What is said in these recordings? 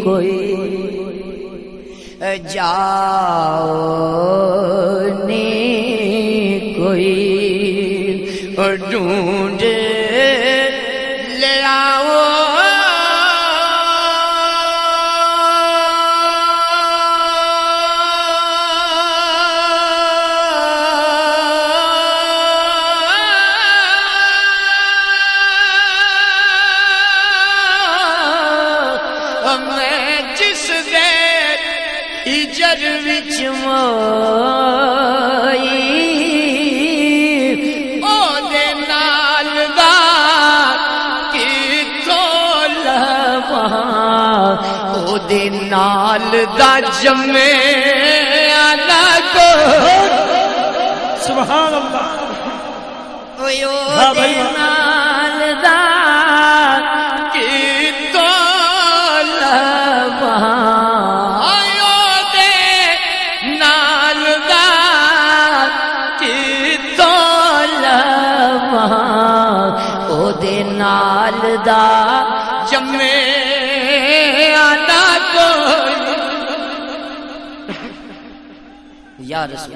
کوئی جاؤ نی کوئی ڈھونڈ لے آؤ میں جس دیر ہجر وچ موئی او دے نال دا کتھوں لواں او دے نال دا جمے نہ کوئی سبحان اللہ او دے نال دا نال دا جمے آنا کوئی یا رسول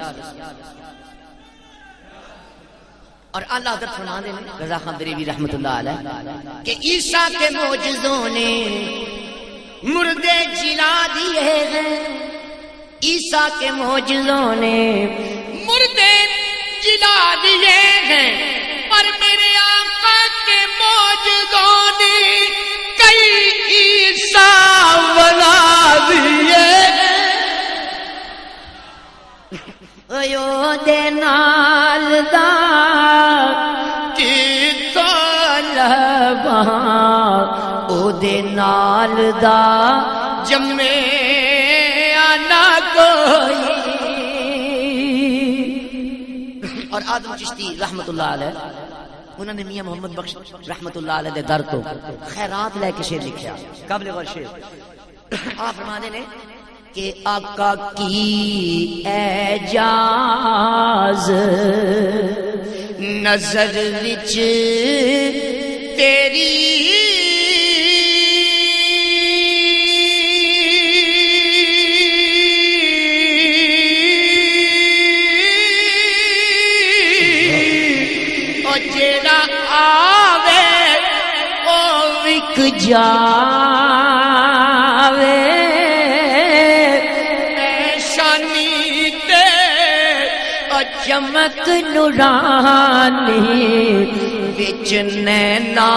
اور اللہ حضرت فرما دے رضا خان دریوی رحمت اللہ علیہ کہ عیسیٰ کے معجزوں نے مردے جلا دیے ہیں عیسیٰ کے معجزوں نے مردے جلا دیے ہیں پر میرے آقا کے معجزوں نے کئی عیسیٰ بنا دیے ایو دے نال دا کی طلباں او دے نال دا جمے آنا کوئی اور آدم چشتی رحمت اللہ علیہ انہوں نے میاں محمد بخش رحمت اللہ علیہ دے در تو خیرات لے کے شعر لکھیا قابل غور شعر آپ فرمانے نے کہ آقا کی اعجاز نظر وچ تیری جیڑا آوے او وک جاوے شانی تے چمک نورانی وچ نینا